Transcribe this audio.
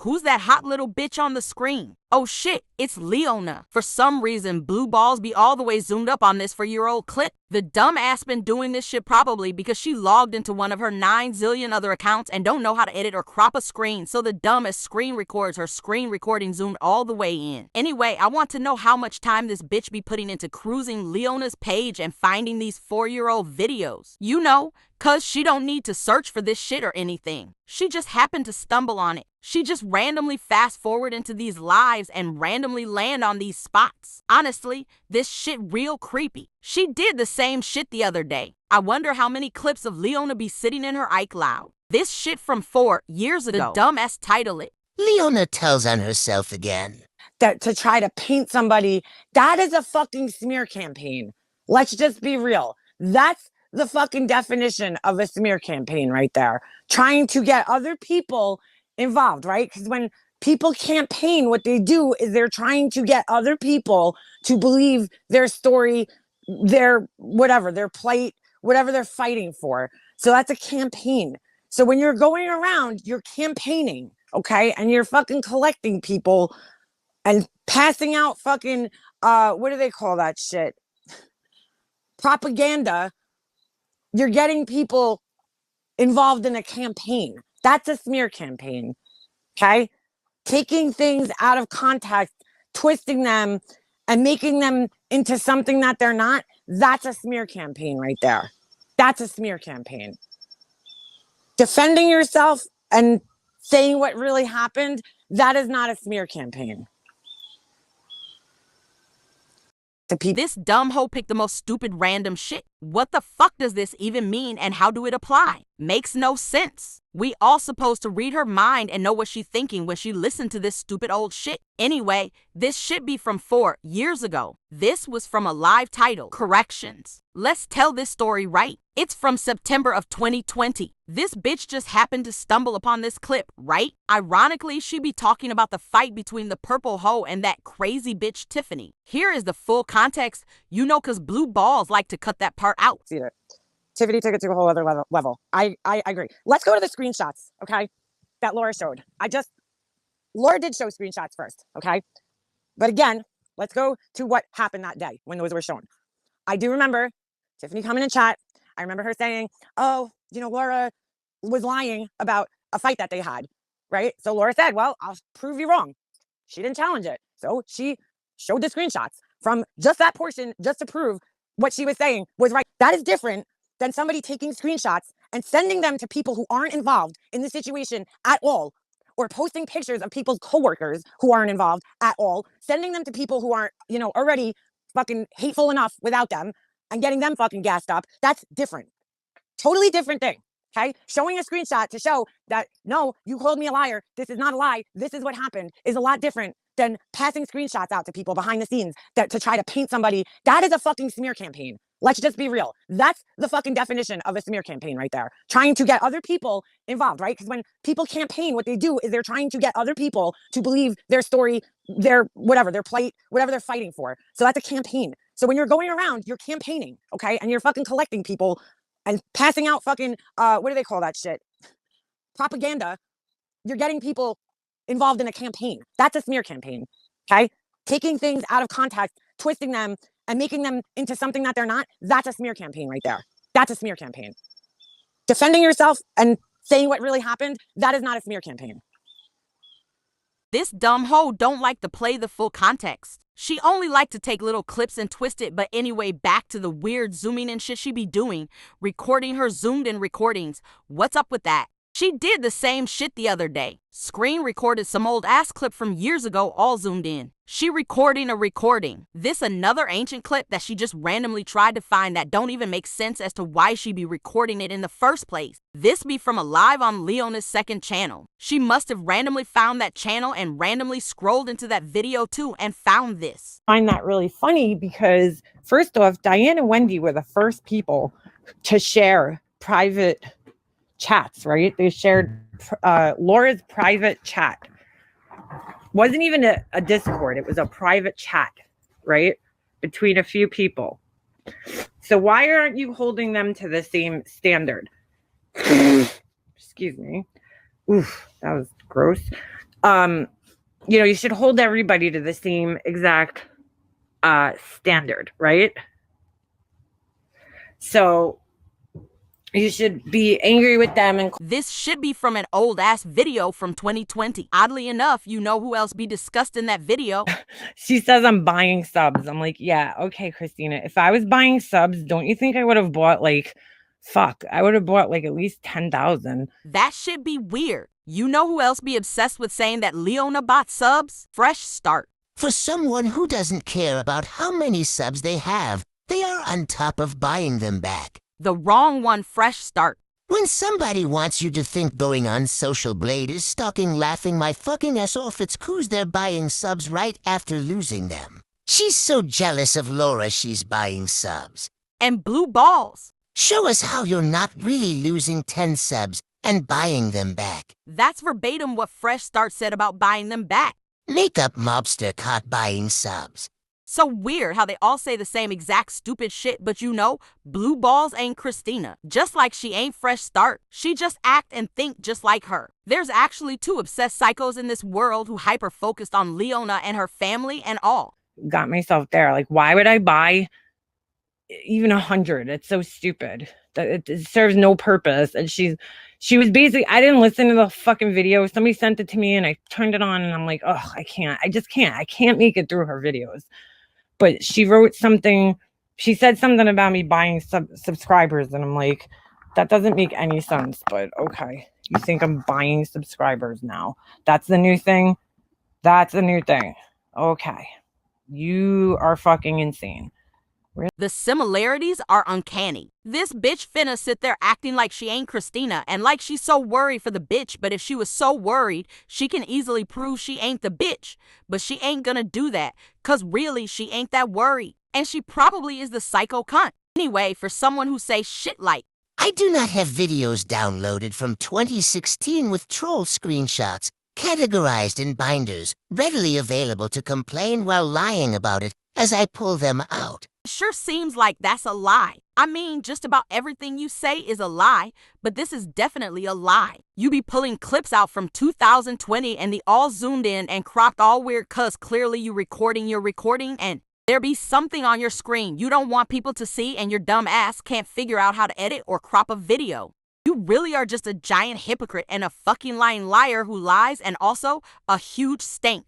Who's that hot little bitch on the screen? Oh shit, it's Leona. For some reason, blue balls be all the way zoomed up on this 4-year-old clip. The dumb ass been doing this shit probably because she logged into one of her 9 zillion other accounts and don't know how to edit or crop a screen, so the dumbest screen records her screen recording zoomed all the way in. Anyway, I want to know how much time this bitch be putting into cruising Leona's page and finding these 4-year-old videos. You know, cause she don't need to search for this shit or anything. She just happened to stumble on it. She just randomly fast forward into these lives and randomly land on these spots. Honestly, this shit real creepy. She did the same shit the other day. I wonder how many clips of Leona be sitting in her iCloud. This shit from 4 years ago. The dumbass title it. Leona tells on herself again. That to try to paint somebody, that is a fucking smear campaign. Let's just be real. That's the fucking definition of a smear campaign right there. Trying to get other people involved, right? Because when people campaign, what they do is they're trying to get other people to believe their story, their whatever, their plight, whatever they're fighting for. So that's a campaign. So when you're going around, you're campaigning, okay? And you're fucking collecting people and passing out fucking, what do they call that shit? Propaganda. You're getting people involved in a campaign. That's a smear campaign, okay? Taking things out of context, twisting them, and making them into something that they're not, that's a smear campaign right there. That's a smear campaign. Defending yourself and saying what really happened, that is not a smear campaign. This dumb hoe picked the most stupid random shit. What the fuck does this even mean and how do it apply? Makes no sense. We all supposed to read her mind and know what she's thinking when she listened to this stupid old shit. Anyway, this shit be from 4 years ago. This was from a live title. Corrections. Let's tell this story right. It's from September of 2020. This bitch just happened to stumble upon this clip, right? Ironically, she be talking about the fight between the purple hoe and that crazy bitch Tiffany. Here is the full context, you know, cause blue balls like to cut that part out. See it. Tiffany took it to a whole other level. I agree. Let's go to the screenshots, okay? That Laura showed. Laura did show screenshots first, okay? But again, let's go to what happened that day when those were shown. I do remember Tiffany coming in chat. I remember her saying, oh, you know, Laura was lying about a fight that they had, right? So Laura said, well, I'll prove you wrong. She didn't challenge it. So she showed the screenshots from just that portion just to prove what she was saying was right. That is different than somebody taking screenshots and sending them to people who aren't involved in the situation at all, or posting pictures of people's coworkers who aren't involved at all, sending them to people who aren't, you know, already fucking hateful enough without them and getting them fucking gassed up. That's different. Totally different thing. Okay. Showing a screenshot to show that, no, you called me a liar. This is not a lie. This is what happened is a lot different than passing screenshots out to people behind the scenes that to try to paint somebody. That is a fucking smear campaign. Let's just be real. That's the fucking definition of a smear campaign right there. Trying to get other people involved, right? Because when people campaign, what they do is they're trying to get other people to believe their story, their whatever, their plight, whatever they're fighting for. So that's a campaign. So when you're going around, you're campaigning, okay? And you're fucking collecting people and passing out fucking, what do they call that shit? Propaganda. You're getting people involved in a campaign. That's a smear campaign, okay? Taking things out of context, twisting them, and making them into something that they're not, that's a smear campaign right there. That's a smear campaign. Defending yourself and saying what really happened, that is not a smear campaign. This dumb hoe don't like to play the full context. She only like to take little clips and twist it, but anyway, back to the weird zooming and shit she be doing, recording her zoomed in recordings. What's up with that? She did the same shit the other day. Screen recorded some old ass clip from years ago all zoomed in. She recording a recording. This another ancient clip that she just randomly tried to find that don't even make sense as to why she be recording it in the first place. This be from a live on Leona's second channel. She must have randomly found that channel and randomly scrolled into that video too and found this. I find that really funny because first off, Diane and Wendy were the first people to share private chats, right? They shared Laura's private chat. Wasn't even a Discord. It was a private chat, right? Between a few people. So why aren't you holding them to the same standard? Excuse me. Oof, that was gross. You should hold everybody to the same exact standard, right? So you should be angry with them. And This should be from an old ass video from 2020. Oddly enough, you know who else be discussed in that video? she says I'm buying subs. I'm like, yeah, okay, Christina. If I was buying subs, don't you think I would have bought I would have bought at least 10,000. That should be weird. You know who else be obsessed with saying that Leona bought subs? Fresh Start. For someone who doesn't care about how many subs they have, they are on top of buying them back. The wrong one, Fresh Start. When somebody wants you to think going on Social Blade is stalking laughing my fucking ass off, it's 'cause they're buying subs right after losing them. She's so jealous of Laura she's buying subs. And Blue Balls. Show us how you're not really losing 10 subs and buying them back. That's verbatim what Fresh Start said about buying them back. Makeup mobster caught buying subs. So weird how they all say the same exact stupid shit, but Blue Balls ain't Christina. Just like she ain't Fresh Start. She just act and think just like her. There's actually 2 obsessed psychos in this world who hyper-focused on Leona and her family and all. Got myself there. Why would I buy even 100? It's so stupid. That it serves no purpose. And she was basically, I didn't listen to the fucking video. Somebody sent it to me and I turned it on and I'm like, oh, I can't make it through her videos. But she wrote something, she said something about me buying subscribers, and I'm like, that doesn't make any sense, but okay. You think I'm buying subscribers now? That's the new thing? That's the new thing. Okay. You are fucking insane. The similarities are uncanny. This bitch finna sit there acting like she ain't Christina and like she's so worried for the bitch, but if she was so worried, she can easily prove she ain't the bitch. But she ain't gonna do that, 'cause really she ain't that worried. And she probably is the psycho cunt. Anyway, for someone who say shit like, I do not have videos downloaded from 2016 with troll screenshots, categorized in binders, readily available to complain while lying about it as I pull them out. sure seems like that's a lie. I mean, just about everything you say is a lie, but this is definitely a lie. You be pulling clips out from 2020 and they all zoomed in and cropped all weird 'cause clearly you recording your recording and there be something on your screen you don't want people to see and your dumb ass can't figure out how to edit or crop a video. You really are just a giant hypocrite and a fucking lying liar who lies and also a huge stank.